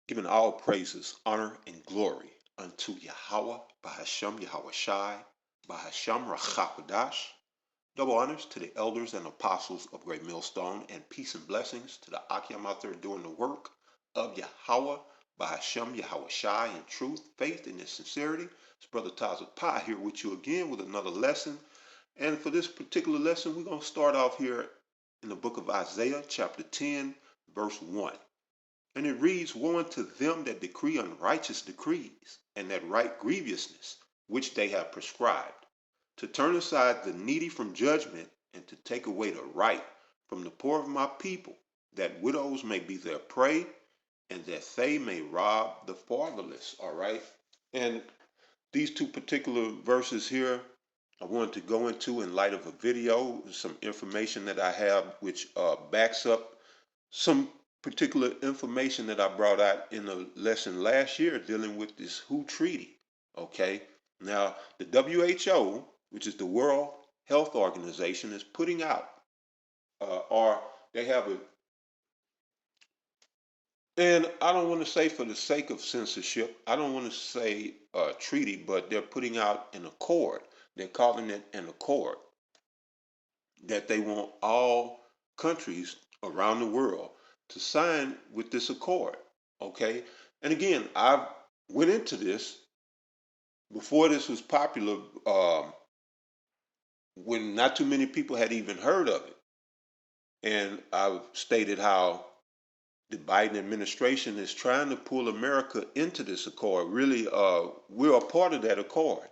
Giving all praises, honor, and glory unto Yahweh, Bahashem Yahweh Shai, Bahashem Rachakodash. Double honors to the elders and apostles of Great Millstone, and peace and blessings to the Akim out there doing the work of Yahweh, Bahashem Yahweh Shai, in truth, faith, and in sincerity. It's Brother Taza Pai here with you again with another lesson. And for this particular lesson, we're going to start off here in the book of Isaiah, chapter 10, verse 1. And it reads, woe unto them that decree unrighteous decrees, and that write grievousness, which they have prescribed, to turn aside the needy from judgment, and to take away the right from the poor of my people, that widows may be their prey, and that they may rob the fatherless. All right. And these two particular verses here, I wanted to go into in light of a video, some information that I have, which backs up some particular information that I brought out in a lesson last year dealing with this WHO treaty. Okay, now the WHO, which is the World Health Organization, is putting out, or they have a, and I don't want to say for the sake of censorship, I don't want to say treaty, but they're putting out an accord. They're calling it an accord that they want all countries around the world to sign with this accord. Okay. And again, I went into this before this was popular, when not too many people had even heard of it. And I've stated how the Biden administration is trying to pull America into this accord. Really, we're a part of that accord.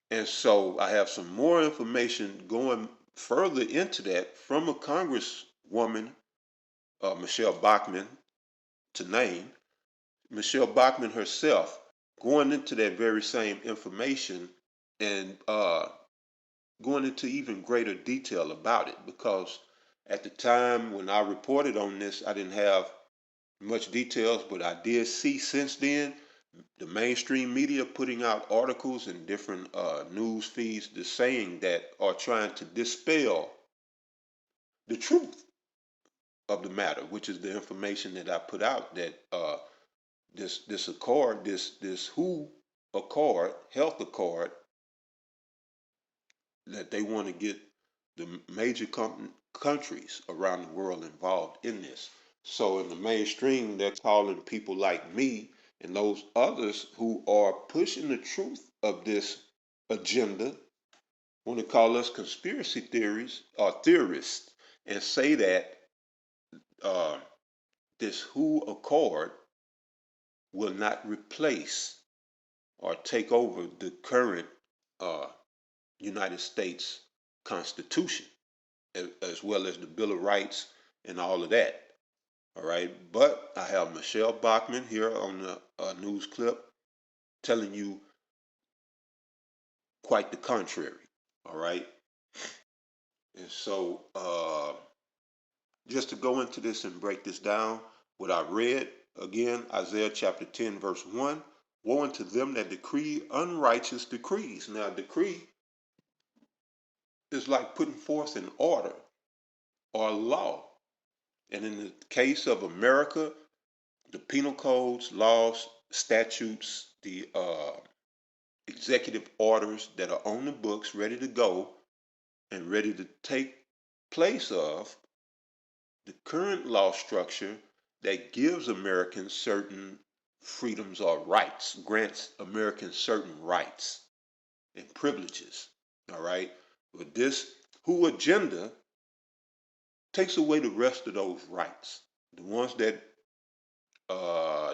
And so I have some more information going further into that from a congresswoman, Michelle Bachmann, to name. Michelle Bachmann herself going into that very same information and going into even greater detail about it, because at the time when I reported on this, I didn't have much details, but I did see since then the mainstream media putting out articles and different news feeds just saying that, are trying to dispel the truth of the matter, which is the information that I put out, that this accord, this WHO accord, health accord, that they want to get the major countries around the world involved in this. So in the mainstream, they're calling people like me and those others who are pushing the truth of this agenda, want to call us conspiracy theories or theorists, and say that uh, this WHO accord will not replace or take over the current uh, United States Constitution, as well as the Bill of Rights and all of that. All right. But I have Michelle Bachmann here on the news clip telling you quite the contrary. All right. And so, just to go into this and break this down, what I read again, Isaiah chapter 10, verse 1, woe unto them that decree unrighteous decrees. Now, decree is like putting forth an order or a law. And in the case of America, the penal codes, laws, statutes, the executive orders that are on the books ready to go and ready to take place of the current law structure that gives Americans certain freedoms or rights, grants Americans certain rights and privileges. All right. But this WHO agenda takes away the rest of those rights. The ones that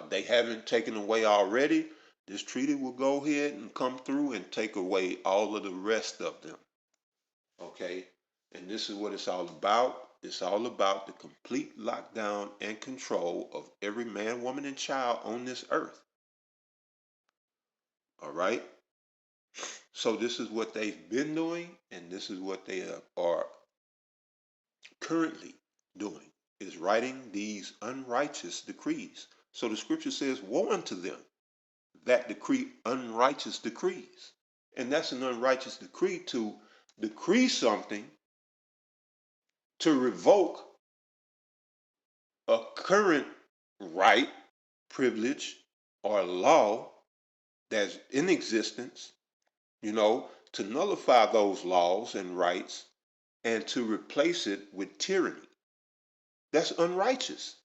they haven't taken away already, this treaty will go ahead and come through and take away all of the rest of them. Okay? And this is what it's all about. It's all about the complete lockdown and control of every man, woman, and child on this earth. All right? So this is what they've been doing, and this is what they are currently doing, is writing these unrighteous decrees. So the scripture says, woe unto them that decree unrighteous decrees. And that's an unrighteous decree, to decree something to revoke a current right privilege, or law that's in existence, to nullify those laws and rights and to replace it with tyranny. That's unrighteous.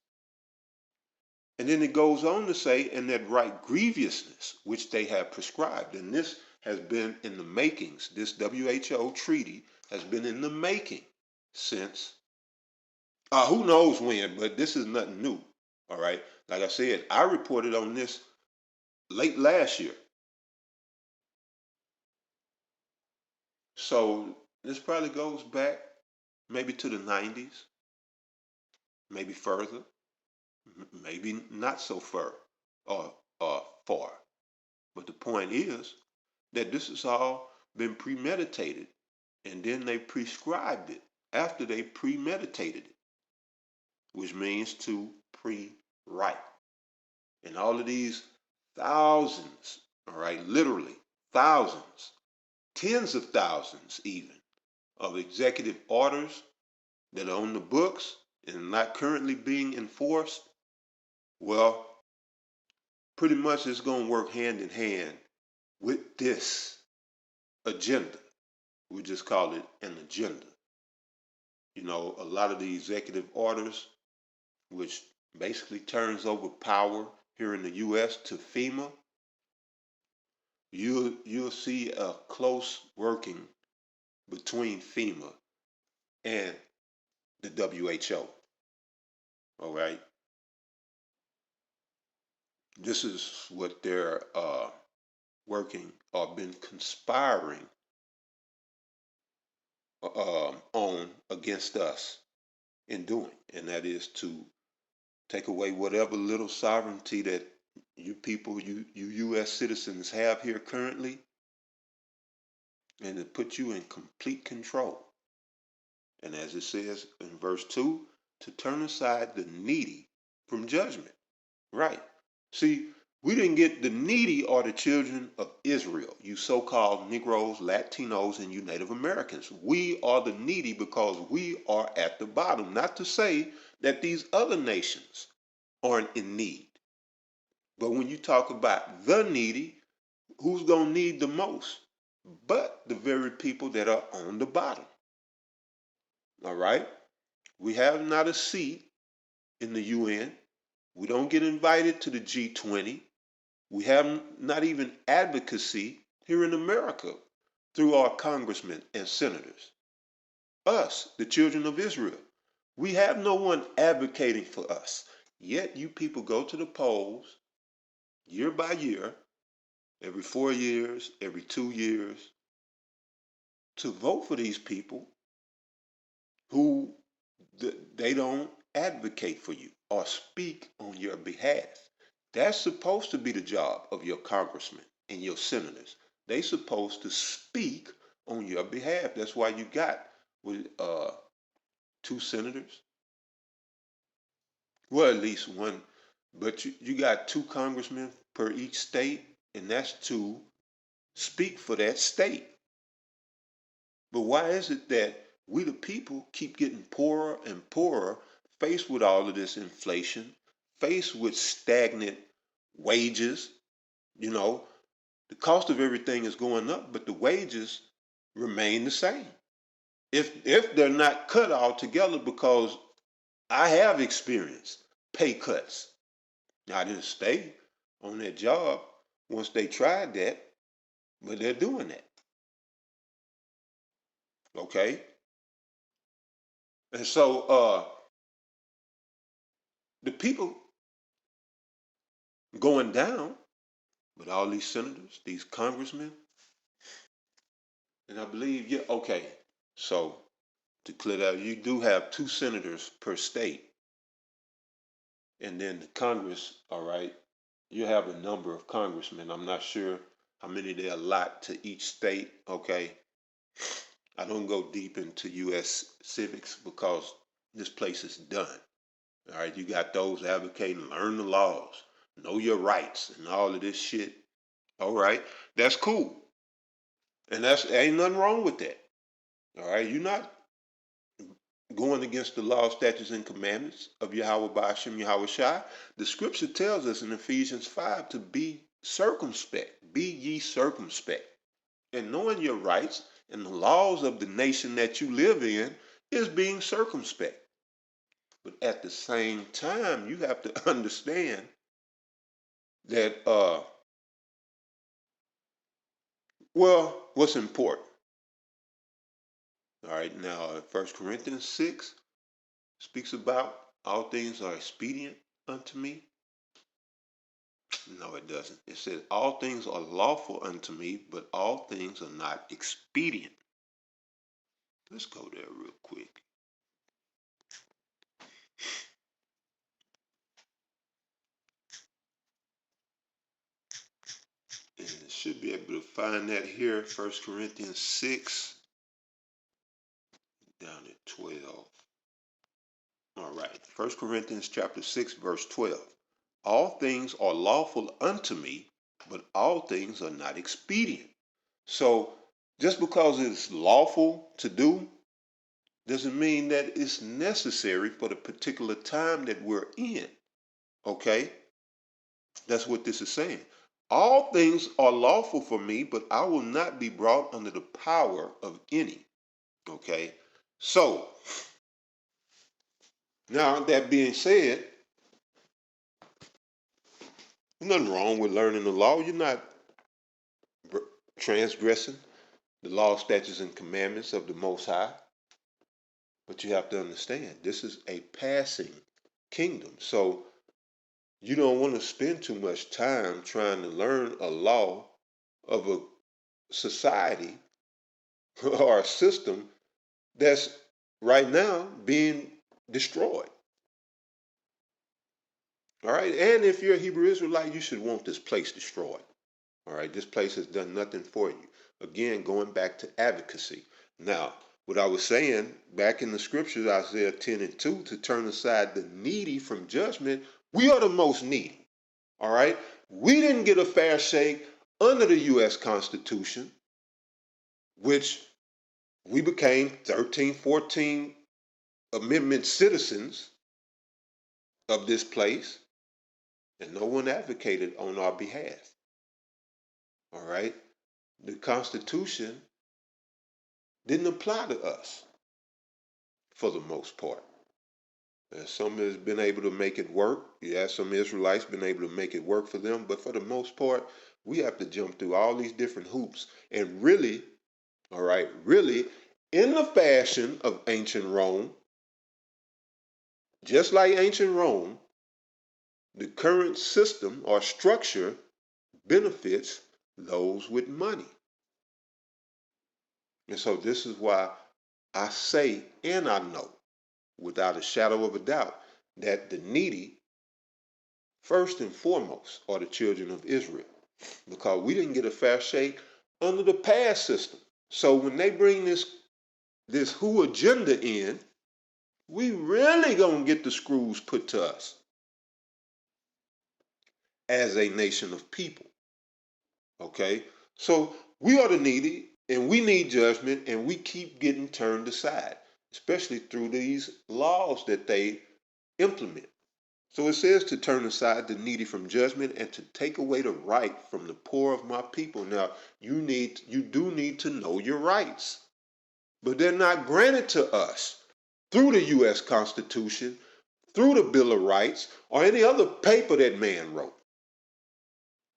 And then it goes on to say, and that right grievousness which they have prescribed. And this has been in the makings. This WHO treaty has been in the making since who knows when, but this is nothing new. All right. Like I said, I reported on this late last year. So this probably goes back maybe to the 90s, maybe further, maybe not so far or far. But the point is that this has all been premeditated, and then they prescribed it after they premeditated it, which means to pre-write. And all of these thousands, all right, literally thousands, tens of thousands even, of executive orders that are on the books and not currently being enforced, well, pretty much it's going to work hand in hand with this agenda. We just call it an agenda. A lot of the executive orders, which basically turns over power here in the U.S. to FEMA, you'll see a close working between FEMA and the WHO. All right, this is what they're working or been conspiring on against us in doing, and that is to take away whatever little sovereignty that you people, you U.S. citizens have here currently, and to put you in complete control. And as it says in verse 2, to turn aside the needy from judgment. Right. See, we didn't get the needy or the children of Israel, you so-called Negroes, Latinos, and you Native Americans. We are the needy because we are at the bottom. Not to say that these other nations aren't in need. But when you talk about the needy, who's going to need the most? But the very people that are on the bottom. All right? We have not a seat in the UN. We don't get invited to the G20. We have not even advocacy here in America through our congressmen and senators. Us, the children of Israel, we have no one advocating for us. Yet you people go to the polls year by year, every 4 years, every 2 years, to vote for these people who they don't advocate for you or speak on your behalf. That's supposed to be the job of your congressmen and your senators. They supposed to speak on your behalf. That's why you got with 2 senators. Well, at least one, but you got 2 congressmen per each state, and that's to speak for that state. But why is it that we the people keep getting poorer and poorer, faced with all of this inflation, faced with stagnant wages? The cost of everything is going up, but the wages remain the same. If they're not cut altogether, because I have experienced pay cuts. Now, I didn't stay on that job once they tried that, but they're doing that. Okay? And so the people going down, but all these senators, these congressmen, and I believe, yeah, okay. So to clear that, you do have 2 senators per state. And then the Congress, all right, you have a number of congressmen. I'm not sure how many they allot to each state, okay? I don't go deep into U.S. civics because this place is done. All right, you got those advocating, learn the laws, know your rights, and all of this shit. All right, that's cool. And ain't nothing wrong with that. All right, you're not going against the law, statutes, and commandments of Yahweh Ba'ashem Yahweh Shai, the scripture tells us in Ephesians 5 to be circumspect. Be ye circumspect. And knowing your rights and the laws of the nation that you live in is being circumspect. But at the same time, you have to understand that, what's important? All right, now 1 Corinthians 6 speaks about all things are expedient unto me. No, it doesn't. It says all things are lawful unto me, but all things are not expedient. Let's go there real quick. And it should be able to find that here, 1 Corinthians 6, down at 12. All right, 1 Corinthians chapter 6, verse 12. All things are lawful unto me, but all things are not expedient. So just because it's lawful to do doesn't mean that it's necessary for the particular time that we're in. Okay? That's what this is saying. All things are lawful for me, but I will not be brought under the power of any. Okay? So, now that being said, there's nothing wrong with learning the law. You're not transgressing the law, statutes, and commandments of the Most High. But you have to understand, this is a passing kingdom. So you don't want to spend too much time trying to learn a law of a society or a system that's right now being destroyed. All right. And if you're a Hebrew Israelite, you should want this place destroyed. All right. This place has done nothing for you. Again, going back to advocacy. Now, what I was saying back in the scriptures, Isaiah 10 and 2, to turn aside the needy from judgment, we are the most needy. All right. We didn't get a fair shake under the U.S. Constitution, which we became 13, 14 Amendment citizens of this place, and no one advocated on our behalf. All right. The Constitution didn't apply to us for the most part. Some has been able to make it work. Yeah, some Israelites been able to make it work for them, but for the most part, we have to jump through all these different hoops. And really, all right, really, in the fashion of ancient Rome, just like ancient Rome, the current system or structure benefits those with money. And so this is why I say, and I know, without a shadow of a doubt, that the needy, first and foremost, are the children of Israel. Because we didn't get a fair shake under the past system. So when they bring this who agenda in, we really gonna get the screws put to us as a nation of people. Okay? So we are the needy, and we need judgment, and we keep getting turned aside, especially through these laws that they implement. So it says to turn aside the needy from judgment and to take away the right from the poor of my people. Now, you do need to know your rights, but they're not granted to us through the U.S. Constitution, through the Bill of Rights, or any other paper that man wrote.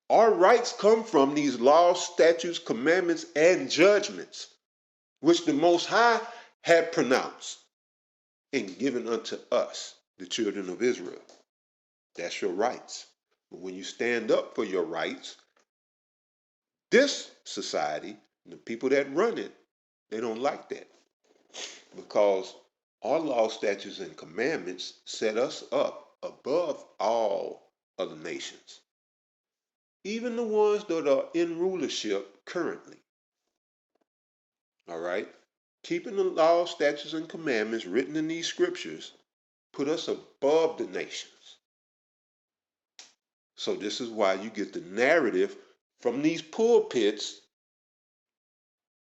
Our rights come from these laws, statutes, commandments, and judgments, which the Most High had pronounced and given unto us, the children of Israel. That's your rights. But when you stand up for your rights, this society, the people that run it, they don't like that. Because our law, statutes, and commandments set us up above all other nations, even the ones that are in rulership currently. All right? Keeping the law, statutes, and commandments written in these scriptures put us above the nations. So this is why you get the narrative from these pulpits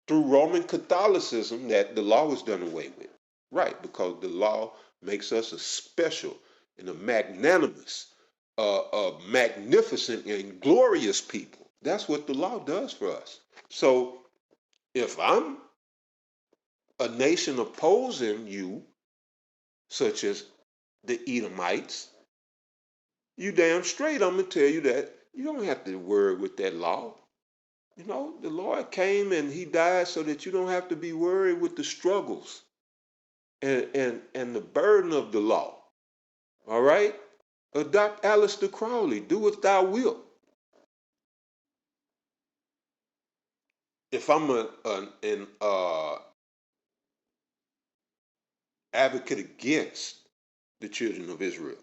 through Roman Catholicism that the law was done away with. Right, because the law makes us a special and a magnanimous, a magnificent and glorious people. That's what the law does for us. So if I'm a nation opposing you, such as the Edomites, you damn straight I'm gonna tell you that you don't have to worry with that law. You know, the Lord came and he died so that you don't have to be worried with the struggles and the burden of the law. All right? Adopt Aleister Crowley. Do what thou wilt. If I'm an advocate against the children of Israel,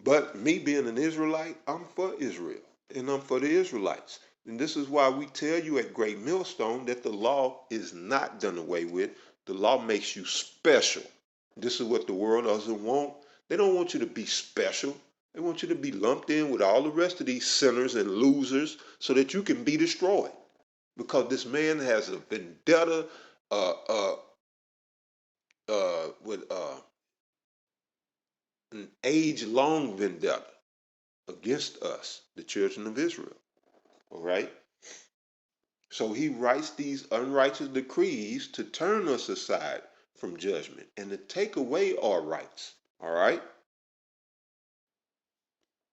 but me being an Israelite, I'm for Israel and I'm for the Israelites. And this is why we tell you at Great Millstone that the law is not done away with. The law makes you special. This is what the world doesn't want. They don't want you to be special. They want you to be lumped in with all the rest of these sinners and losers so that you can be destroyed. Because this man has a vendetta uh, uh, with an age-long vendetta against us, the children of Israel. All right? So he writes these unrighteous decrees to turn us aside from judgment and to take away our rights. All right?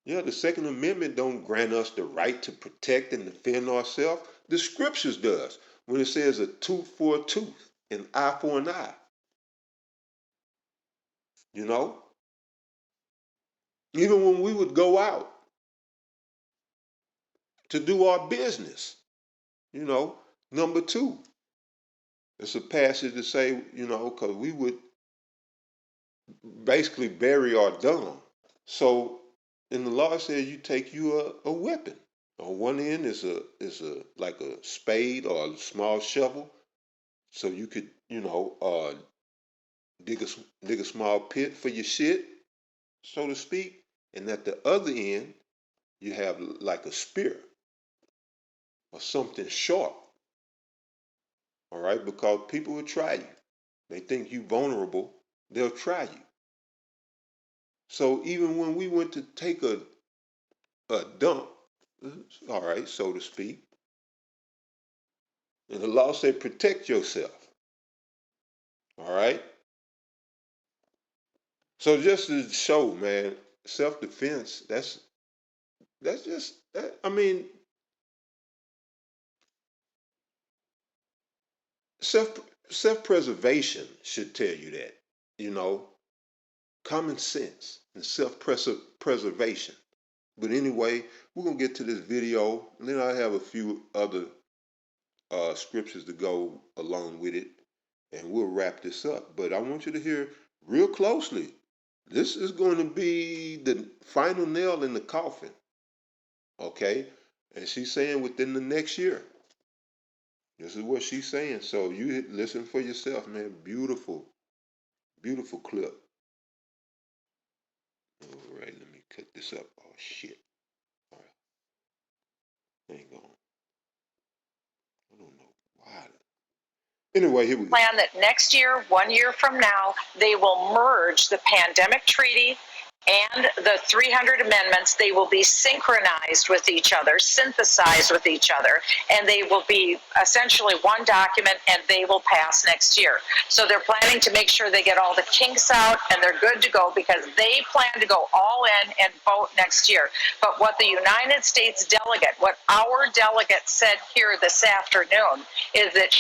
Yeah, the Second Amendment don't grant us the right to protect and defend ourselves. The scriptures does when it says a tooth for a tooth, an eye for an eye. You know, even when we would go out to do our business, you know, number two, it's a passage to say, you know, because we would basically bury our dung. So, and the law says you take you a weapon. On one end is a like a spade or a small shovel, so you could dig a small pit for your shit, so to speak. And at the other end, you have like a spear or something sharp. All right, because people will try you. They think you vulnerable. They'll try you. So even when we went to take a dump, all right, so to speak, and the law said protect yourself. All right. So just to show, man, self-defense. That's just. I mean, self self-preservation should tell you that. You know, common sense and self-preservation. But anyway, we're gonna get to this video, and then I have a few other scriptures to go along with it, and we'll wrap this up. But I want you to hear real closely. This is going to be the final nail in the coffin, okay? And she's saying within the next year. This is what she's saying. So you listen for yourself, man. Beautiful, beautiful clip. All right, let me cut this up. Oh shit. All right, hang on. I don't know why. Anyway, here we go. Plan that next year, 1 year from now, they will merge the pandemic treaty and the 300 amendments. They will be synchronized with each other, synthesized with each other, and they will be essentially one document, and they will pass next year. So they're planning to make sure they get all the kinks out and they're good to go, because they plan to go all in and vote next year. But what the United States delegate, what our delegate said here this afternoon, is that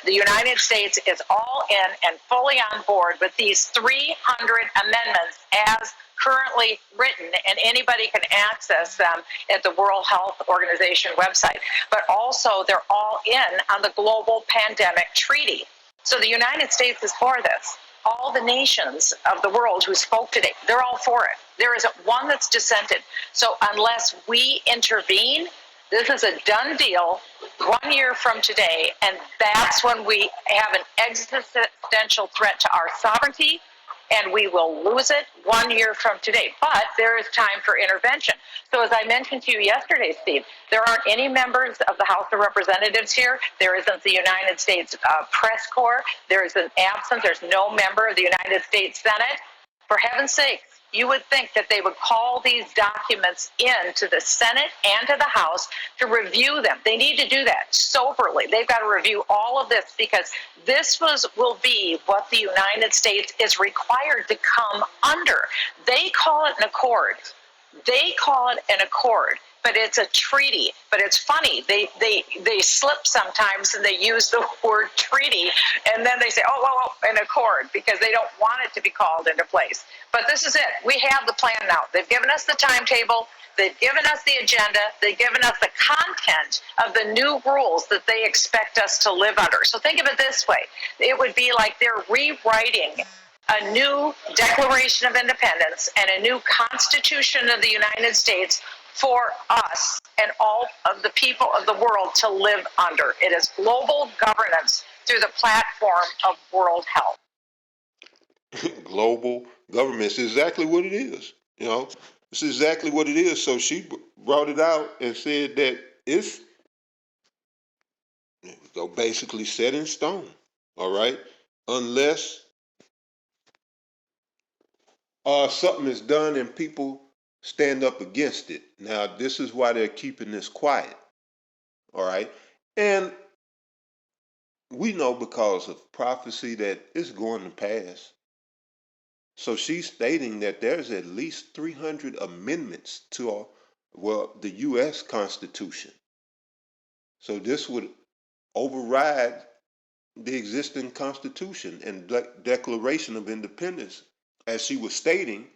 the United States is all in and fully on board with these 300 amendments as currently written, and anybody can access them at the World Health Organization website. But also, they're all in on the Global Pandemic Treaty. So the United States is for this. All the nations of the world who spoke today, they're all for it. There isn't one that's dissented. So unless we intervene, this is a done deal 1 year from today, and that's when we have an existential threat to our sovereignty and we will lose it 1 year from today. But there is time for intervention. So as I mentioned to you yesterday, Steve, there aren't any members of the House of Representatives here. There isn't the United States Press Corps. There is an absence. There's no member of the United States Senate. For heaven's sakes, you would think that they would call these documents in to the Senate and to the House to review them. They need to do that soberly. They've got to review all of this because this will be what the United States is required to come under. They call it an accord. They call it an accord, but it's a treaty. But it's funny, they slip sometimes and they use the word treaty, and then they say, oh, well, an accord, because they don't want it to be called into place. But this is it. We have the plan now. They've given us the timetable. They've given us the agenda. They've given us the content of the new rules that they expect us to live under. So think of it this way. It would be like they're rewriting a new Declaration of Independence and a new Constitution of the United States for us and all of the people of the world to live under. It is global governance through the platform of World Health. Global government is exactly what it is. You know, it's exactly what it is. So she brought it out and said that it's basically set in stone. All right, unless something is done and people stand up against it. Now, this is why they're keeping this quiet. All right, and we know because of prophecy that it's going to pass. So she's stating that there's at least 300 amendments to the U.S. Constitution. So this would override the existing Constitution and Declaration of Independence, as she was stating.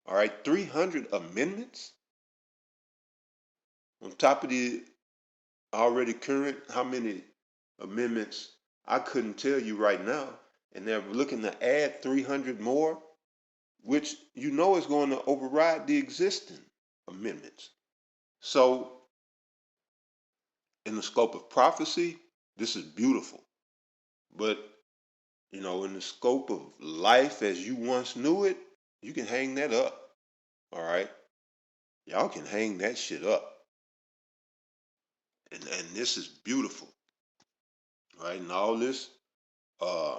All right, 300 amendments on top of the already current. How many amendments? I couldn't tell you right now. And they're looking to add 300 more, which you know is going to override the existing amendments. So, in the scope of prophecy, this is beautiful. But, you know, in the scope of life as you once knew it, you can hang that up. All right? Y'all can hang that shit up. And this is beautiful. Right? And all this uh,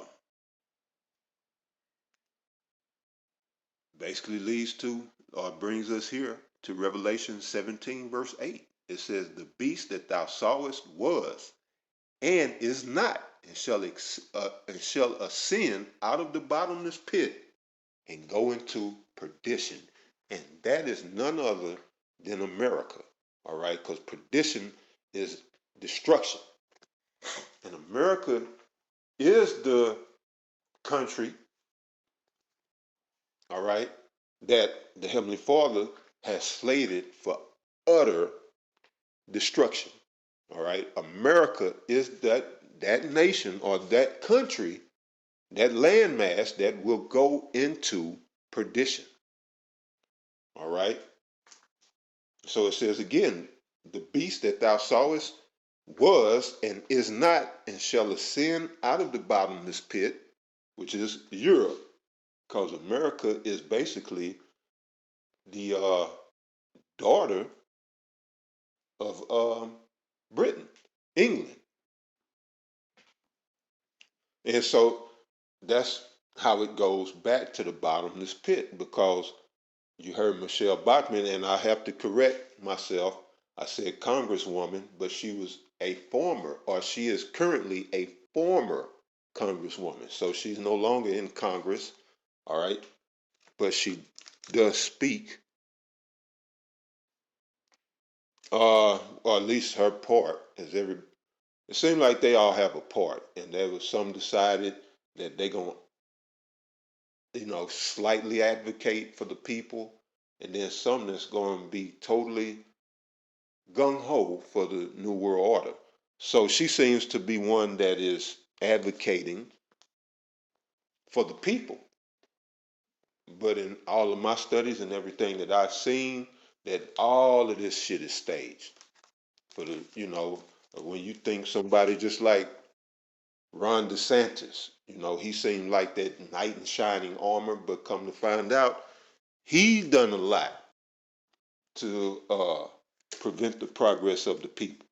basically leads to, or brings us here to Revelation 17, verse 8. It says, the beast that thou sawest was and is not, and shall ascend out of the bottomless pit and go into perdition. And that is none other than America. All right, because perdition is destruction. And America is the country, all right, that the Heavenly Father has slated for utter destruction. All right, America is that nation or that country, that landmass that will go into perdition. All right. So it says again, the beast that thou sawest was and is not, and shall ascend out of the bottomless pit, which is Europe, because America is basically the daughter of Britain, England. And so that's how it goes back to the bottomless pit, because you heard Michelle Bachmann, and I have to correct myself. I said Congresswoman, but she was a former, or she is currently a former Congresswoman. So she's no longer in Congress, all right? But she does speak, or at least her part, it seemed like they all have a part, and there was some decided that they're going to, slightly advocate for the people, and then some that's going to be totally gung ho for the New World Order. So she seems to be one that is advocating for the people. But in all of my studies and everything that I've seen, that all of this shit is staged. For the, when you think somebody just like Ron DeSantis, he seemed like that knight in shining armor, but come to find out, he's done a lot to prevent the progress of the people.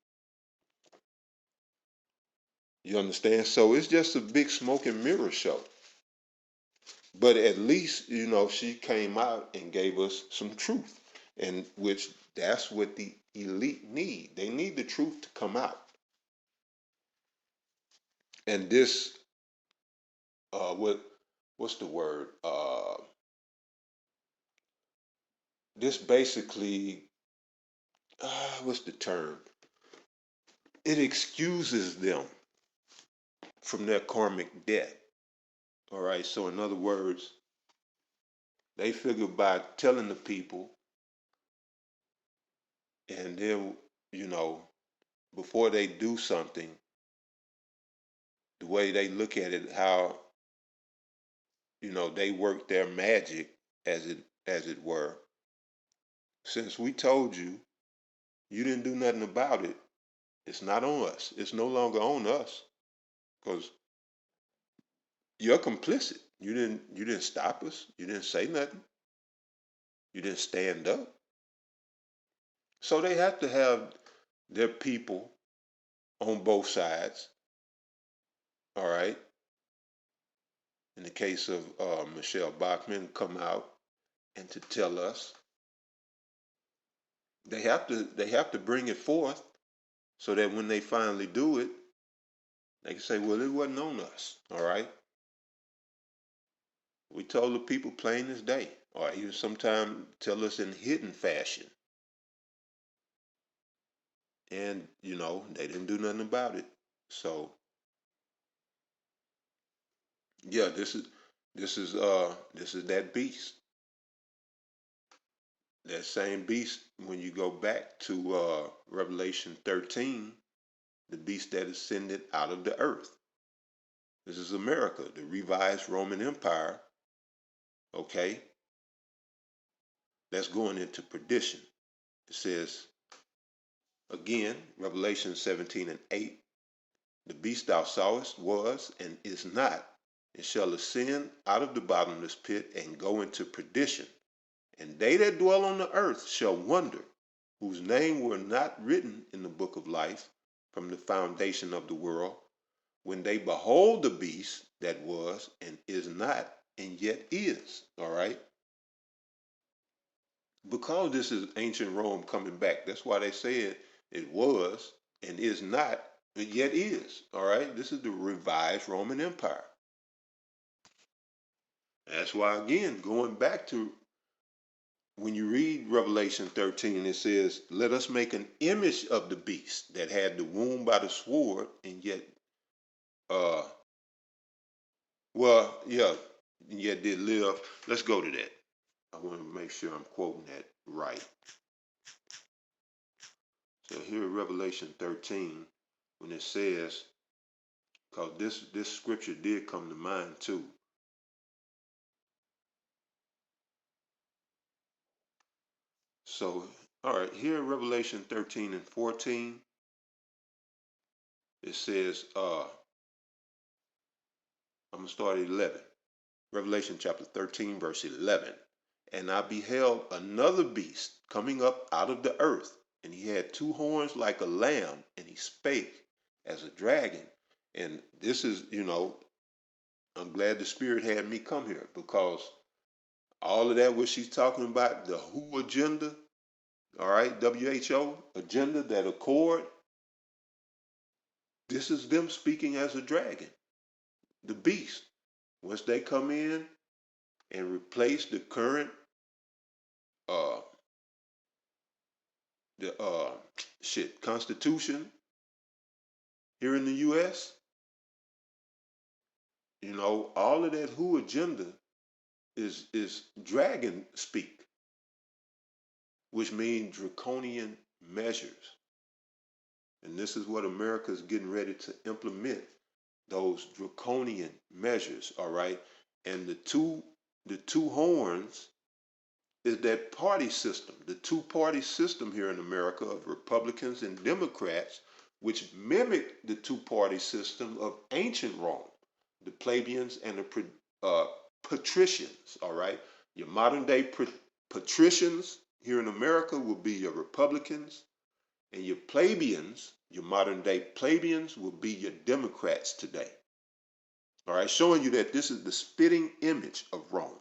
You understand? So it's just a big smoke and mirror show. But at least, she came out and gave us some truth, and which that's what the elite need. They need the truth to come out. And this, what's the word? This basically, what's the term? It excuses them from their karmic debt. All right. So in other words, they figure by telling the people, and then, you know, before they do something, the way they look at it, how, they work their magic, as it were. Since we told you, you didn't do nothing about it. It's not on us. It's no longer on us because you're complicit. You didn't stop us. You didn't say nothing. You didn't stand up. So they have to have their people on both sides. All right. In the case of Michelle Bachmann, come out and to tell us they have to bring it forth so that when they finally do it, they can say, well, it wasn't on us. All right. We told the people plain as day, or even sometimes tell us in hidden fashion. And, they didn't do nothing about it. So yeah, this is that beast. That same beast, when you go back to Revelation 13, the beast that ascended out of the earth. This is America, the revised Roman Empire, okay? That's going into perdition. It says, again, Revelation 17 and 8, the beast thou sawest was and is not, and shall ascend out of the bottomless pit and go into perdition. And they that dwell on the earth shall wonder, whose name were not written in the book of life from the foundation of the world, when they behold the beast that was and is not and yet is. All right. Because this is ancient Rome coming back. That's why they said it was and is not and yet is. All right. This is the revised Roman Empire. That's why, again, going back to when you read Revelation 13, it says, let us make an image of the beast that had the wound by the sword and yet, uh, well, yeah, and yet did live. Let's go to that. I want to make sure I'm quoting that right. So here in Revelation 13, when it says, because this scripture did come to mind too. So, all right, here in Revelation 13 and 14, it says, I'm going to start at 11. Revelation chapter 13, verse 11. And I beheld another beast coming up out of the earth, and he had two horns like a lamb, and he spake as a dragon. And this is, I'm glad the Spirit had me come here, because all of that, what she's talking about, the WHO agenda, all right, WHO agenda, that accord, this is them speaking as a dragon, the beast. Once they come in and replace the current uh the Constitution here in the US, all of that WHO agenda is dragon speak, which means draconian measures. And this is what America is getting ready to implement, those draconian measures, all right? And the two horns is that party system, the two-party system here in America of Republicans and Democrats, which mimicked the two-party system of ancient Rome, the plebeians and the patricians. All right, your modern day patricians here in America will be your Republicans, and your plebeians, your modern day plebeians, will be your Democrats today. All right, showing you that this is the spitting image of Rome.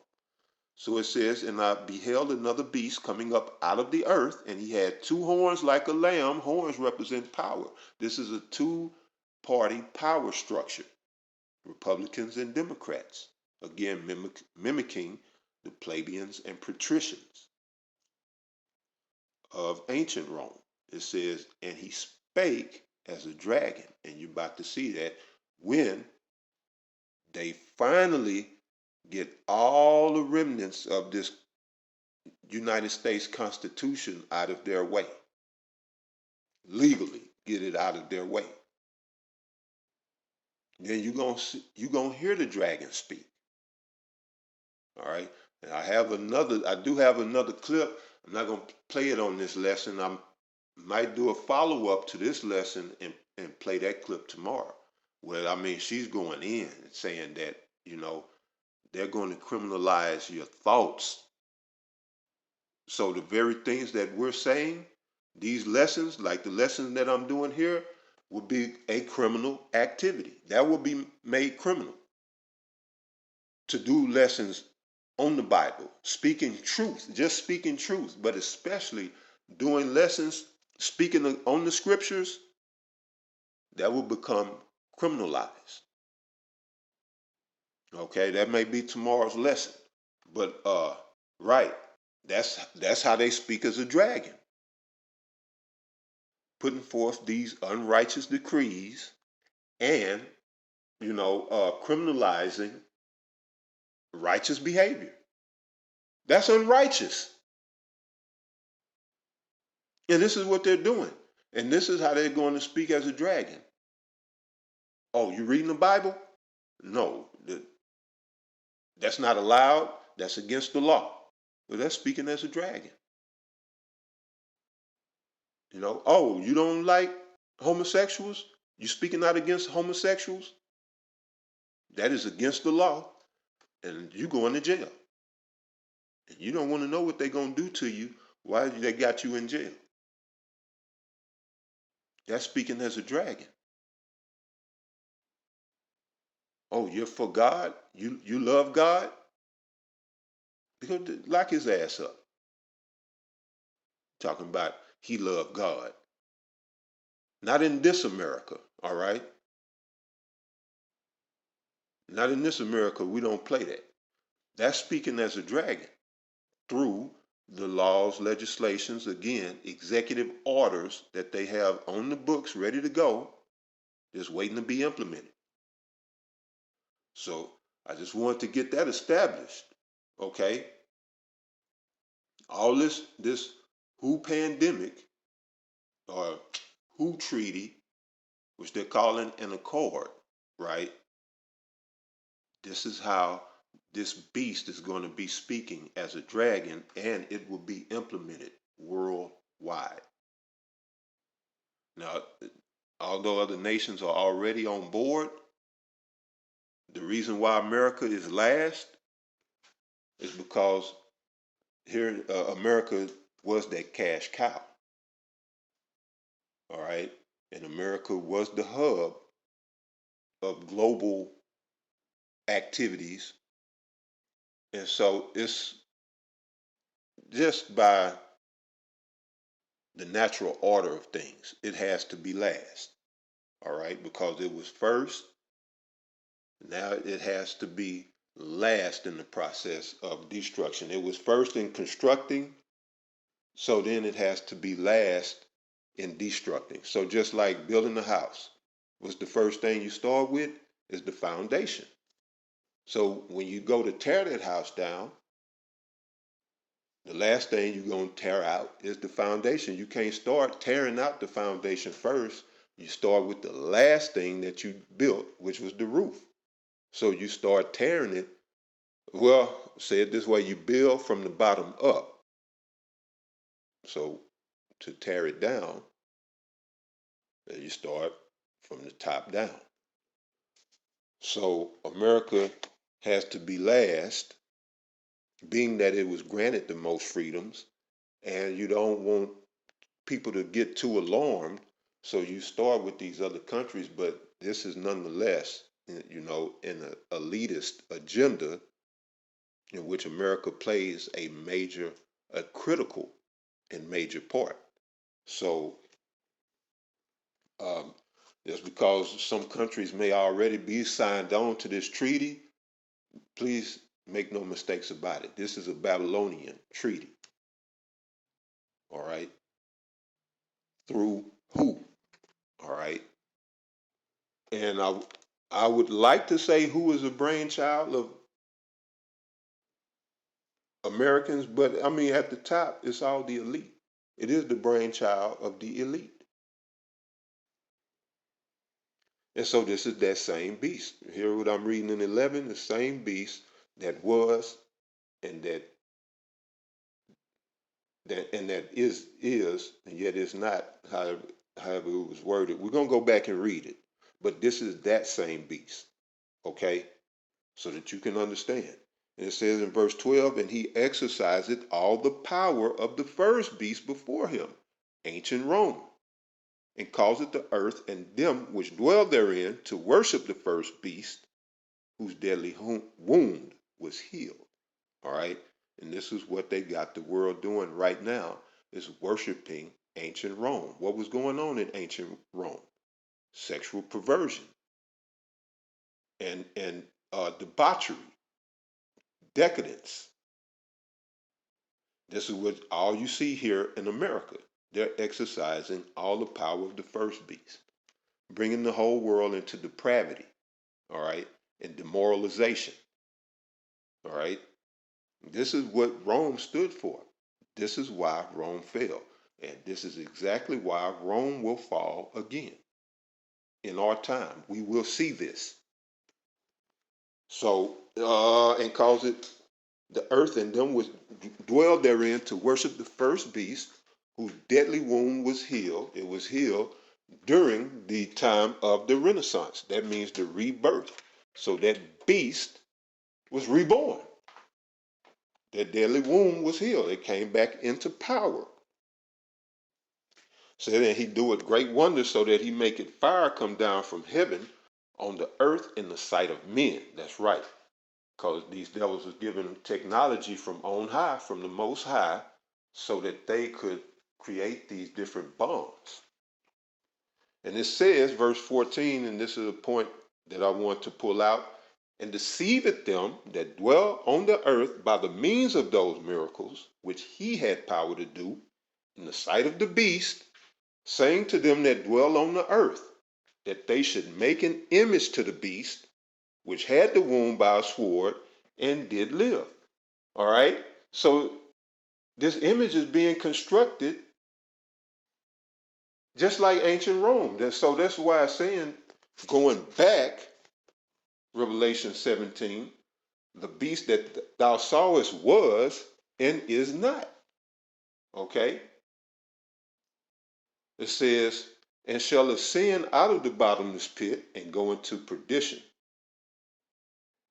So it says, and I beheld another beast coming up out of the earth, and he had two horns like a lamb. Horns represent power. This is a two-party power structure, Republicans and Democrats. Again, mimicking the plebeians and patricians of ancient Rome. It says, and he spake as a dragon. And you're about to see that when they finally get all the remnants of this United States Constitution out of their way. Legally, get it out of their way. Then you're gonna hear the dragon speak. All right. And I do have another clip. I'm not gonna play it on this lesson. I might do a follow-up to this lesson and play that clip tomorrow. Well, I mean, she's going in and saying that, they're going to criminalize your thoughts. So the very things that we're saying, these lessons, like the lessons that I'm doing here, will be a criminal activity. That will be made criminal. To do lessons on the Bible, speaking truth, just speaking truth, but especially doing lessons, speaking on the scriptures, that will become criminalized. Okay, that may be tomorrow's lesson. But right, that's how they speak as a dragon, putting forth these unrighteous decrees and criminalizing righteous behavior. That's unrighteous. And this is what they're doing. And this is how they're going to speak as a dragon. Oh, you reading the Bible? No, that's not allowed. That's against the law. Well, that's speaking as a dragon. Oh, you don't like homosexuals? You speaking out against homosexuals? That is against the law, and you going to jail. And you don't want to know what they're going to do to you. Why they got you in jail? That's speaking as a dragon. Oh, you're for God? You love God? Because lock his ass up. Talking about he loved God. Not in this America, all right? Not in this America, we don't play that. That's speaking as a dragon through the laws, legislations, again, executive orders that they have on the books ready to go, just waiting to be implemented. So I just wanted to get that established, okay? All this WHO pandemic or WHO treaty, which they're calling an accord, right? This is how this beast is going to be speaking as a dragon, and it will be implemented worldwide. Now, although other nations are already on board, the reason why America is last is because here America was that cash cow. All right. And America was the hub of global activities. And so it's just by the natural order of things, it has to be last. All right. Because it was first. Now it has to be last in the process of destruction. It was first in constructing, so then it has to be last in destructing. So just like building a house, what's the first thing you start with is the foundation. So when you go to tear that house down, the last thing you're going to tear out is the foundation. You can't start tearing out the foundation first. You start with the last thing that you built, which was the roof. So you start tearing it. Well, say it this way, you build from the bottom up. So to tear it down, And you start from the top down. So America has to be last, being that it was granted the most freedoms, and you don't want people to get too alarmed. So you start with these other countries, but this is nonetheless, an elitist agenda in which America plays a critical and major part. So um, just because some countries may already be signed on to this treaty, please make no mistakes about it. This is a Babylonian treaty, all right? Through who, all right? And I would like to say who is a brainchild of Americans, but I mean, at the top, it's all the elite. It is the brainchild of the elite. And so this is that same beast. Hear what I'm reading in 11, the same beast that was and that is and yet is not, however it was worded. We're gonna go back and read it. But this is that same beast, okay? So that you can understand. And it says in verse 12, and he exercised all the power of the first beast before him, ancient Rome, and caused the earth and them which dwell therein to worship the first beast, whose deadly wound was healed. All right. And this is what they got the world doing right now, is worshiping ancient Rome. What was going on in ancient Rome? Sexual perversion and debauchery, decadence. This is what all you see here in America. They're exercising all the power of the first beast, bringing the whole world into depravity, all right, and demoralization, all right. This is what Rome stood for. This is why Rome fell. And this is exactly why Rome will fall again. In our time, we will see this. So, and cause it the earth and them which dwell therein to worship the first beast, whose deadly wound was healed. It was healed during the time of the Renaissance. That means the rebirth. So that beast was reborn. That deadly wound was healed. It came back into power. Said, and he doeth great wonders, so that he maketh fire come down from heaven on the earth in the sight of men. That's right. Because these devils was given technology from on high, from the most high, so that they could create these different bombs. And it says, verse 14, and this is a point that I want to pull out, and deceiveth them that dwell on the earth by the means of those miracles which he had power to do in the sight of the beast, saying to them that dwell on the earth, that they should make an image to the beast, which had the wound by a sword, and did live. All right? So this image is being constructed just like ancient Rome. So that's why it's saying, going back, Revelation 17, the beast that thou sawest was and is not. Okay? It says, and shall ascend out of the bottomless pit and go into perdition.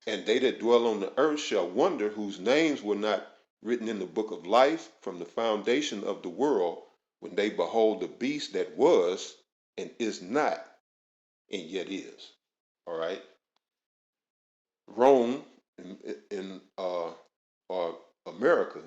And they that dwell on the earth shall wonder, whose names were not written in the book of life from the foundation of the world, when they behold the beast that was and is not and yet is. All right. Rome in or America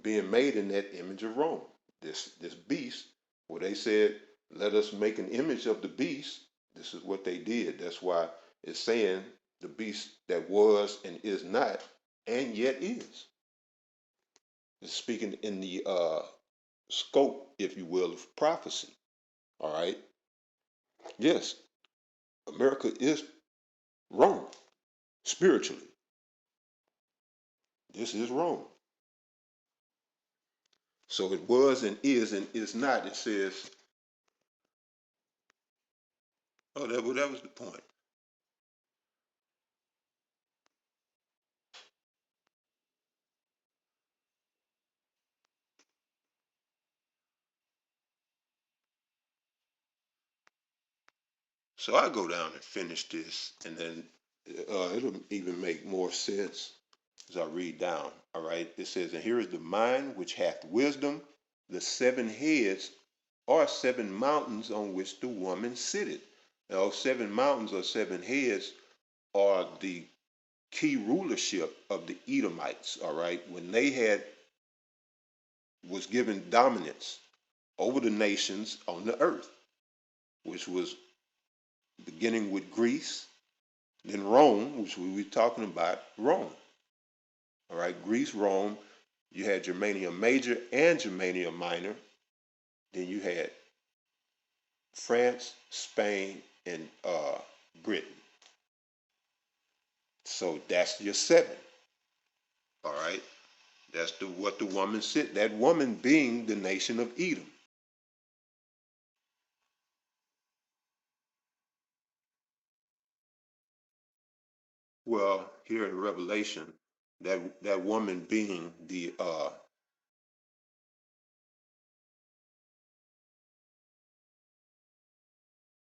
being made in that image of Rome. This beast, where they said, let us make an image of the beast. This is what they did. That's why it's saying the beast that was and is not and yet is. It's speaking in the scope, if you will, of prophecy. All right. Yes, America is Rome spiritually. This is Rome. So it was and is not. It says, oh, that was the point. So I go down and finish this, and then it'll even make more sense as I read down. All right. It says, and here is the mind which hath wisdom. The 7 heads are 7 mountains on which the woman sitteth. Now, 7 mountains or 7 heads are the key rulership of the Edomites. All right. When they was given dominance over the nations on the earth, which was beginning with Greece, then Rome, which we were talking about, Rome. All right, Greece, Rome. You had Germania Major and Germania Minor. Then you had France, Spain, and Britain. So that's your 7. All right, that's what the woman said. That woman being the nation of Edom. Well, here in Revelation, that woman being the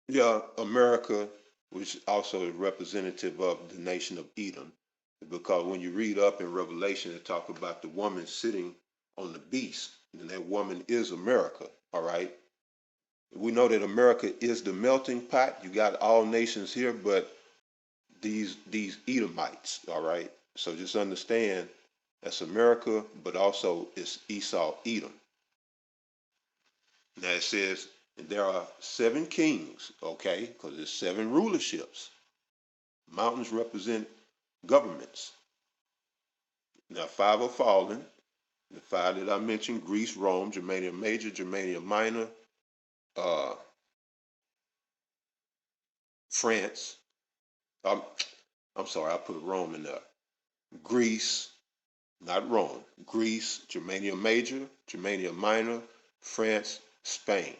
yeah, America, which also is representative of the nation of Edom, because when you read up in Revelation, it talk about the woman sitting on the beast, and that woman is America. All right, we know that America is the melting pot. You got all nations here, but these Edomites. All right, so just understand that's America, but also it's Esau, Edom. Now it says there are 7 kings, okay, because there's 7 rulerships. Mountains represent governments. Now 5 are fallen. The 5 that I mentioned: Greece, Rome, Germania Major, Germania Minor, uh, France. Um, I'm sorry, I put Rome in there. Greece, not Rome. Greece, Germania Major, Germania Minor, France, Spain.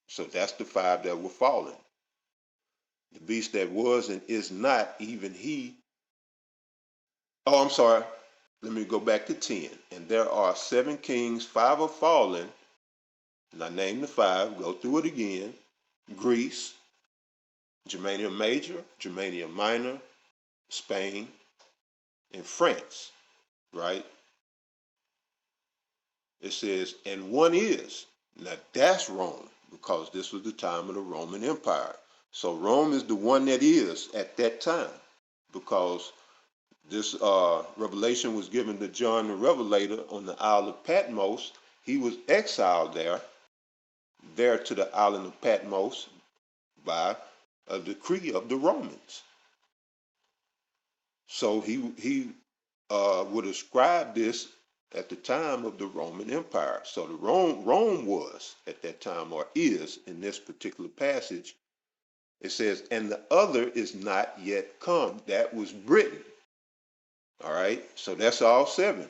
So that's the 5 that were fallen. The beast that was and is not, even he. Oh, I'm sorry. Let me go back to 10. And there are 7 kings, 5 are fallen. And I name the 5, go through it again: Greece, Germania Major, Germania Minor, Spain, and France, right? It says, and one is. Now that's Rome, because this was the time of the Roman Empire. So Rome is the one that is at that time, because this revelation was given to John the Revelator on the Isle of Patmos. He was exiled there to the island of Patmos by a decree of the Romans. So he would ascribe this at the time of the Roman Empire. So the Rome was at that time, or is in this particular passage. It says, and the other is not yet come. That was Britain. All right. So that's all 7.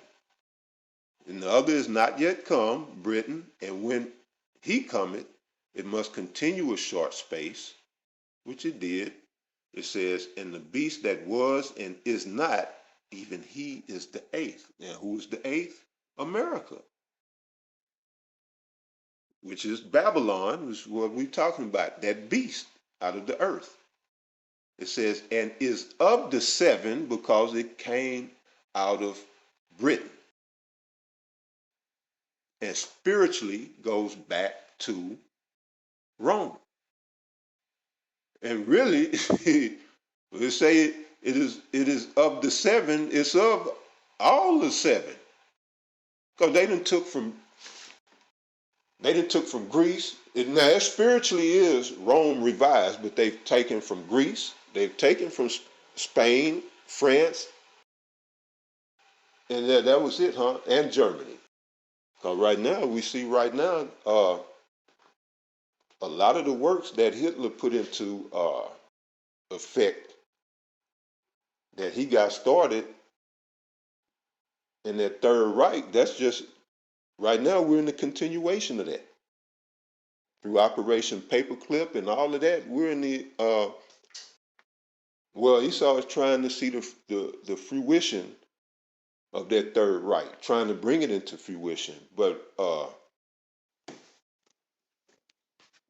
And the other is not yet come, Britain. And when he cometh, it must continue a short space, which it did. It says, and the beast that was and is not, even he is the 8th. Now, who is the 8th? America, which is Babylon, which is what we're talking about, that beast out of the earth. It says, and is of the 7 because it came out of Britain. And spiritually goes back to Rome. And really, we say it is of the 7, it's of all the 7. Because they didn't took from Greece. Now it spiritually is Rome revised, but they've taken from Greece, they've taken from Spain, France, and that was it, huh? And Germany. Because right now we see a lot of the works that Hitler put into effect, that he got started in that Third Reich. That's just right now we're in the continuation of that through Operation Paperclip and all of that. We're in the well, Esau is trying to see the fruition of that Third Reich, trying to bring it into fruition. But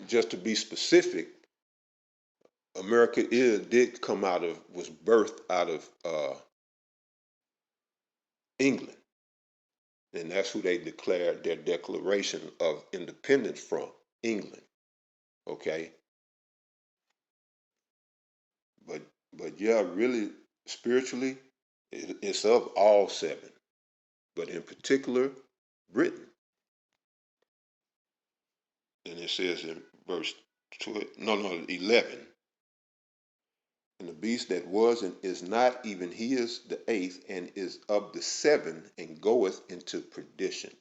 just to be specific, America was birthed out of England, and that's who they declared their Declaration of Independence from, England. Okay, but yeah, really spiritually, it's of all seven, but in particular, Britain. And it says in verse 11, and the beast that was and is not, even he is the eighth, and is of the seven, and goeth into perdition.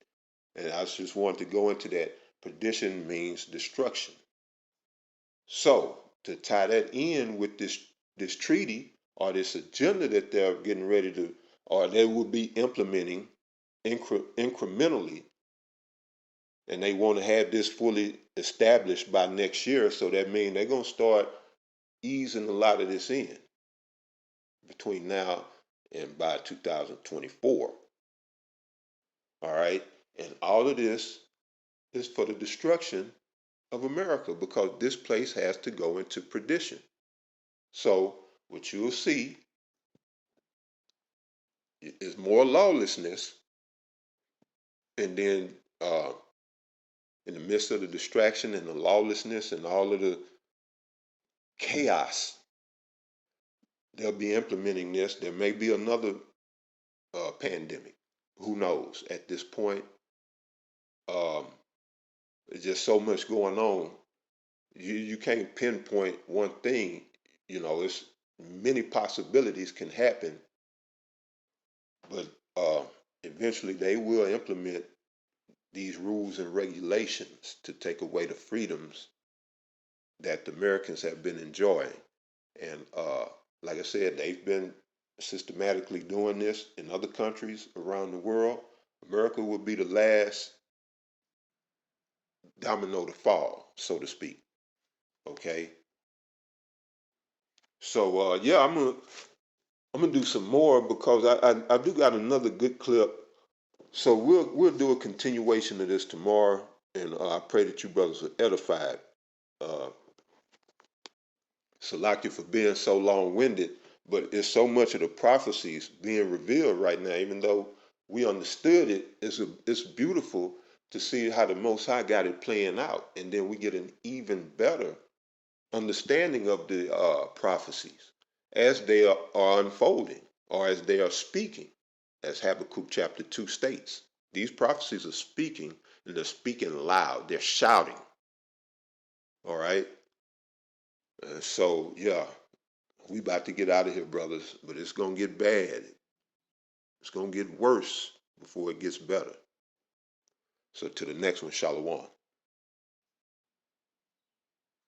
And I just wanted to go into that. Perdition means destruction. So to tie that in with this treaty or this agenda that they're getting ready to, or they will be implementing incrementally, and they want to have this fully established by next year. So that means they're going to start easing a lot of this in between now and by 2024. All right. And all of this is for the destruction of America, because this place has to go into perdition. So what you'll see is more lawlessness, and then in the midst of the distraction and the lawlessness and all of the chaos, they'll be implementing this. There may be another pandemic. Who knows? At this point, um, there's just so much going on. You can't pinpoint one thing. It's many possibilities can happen, but eventually they will implement these rules and regulations to take away the freedoms that the Americans have been enjoying. And like I said, they've been systematically doing this in other countries around the world. America will be the last domino to fall, so to speak. Okay. So yeah, I'm gonna do some more, because I do got another good clip. So we'll do a continuation of this tomorrow, and I pray that you brothers are edified. Uh, Salaki for being so long-winded, but it's so much of the prophecies being revealed right now. Even though we understood it, it's beautiful to see how the Most High got it playing out, and then we get an even better understanding of the prophecies as they are unfolding, or as they are speaking, as Habakkuk chapter 2 states. These prophecies are speaking, and they're speaking loud. They're shouting. All right. So yeah, we about to get out of here, brothers, but it's gonna get bad. It's gonna get worse before it gets better. So to the next one, Shalom.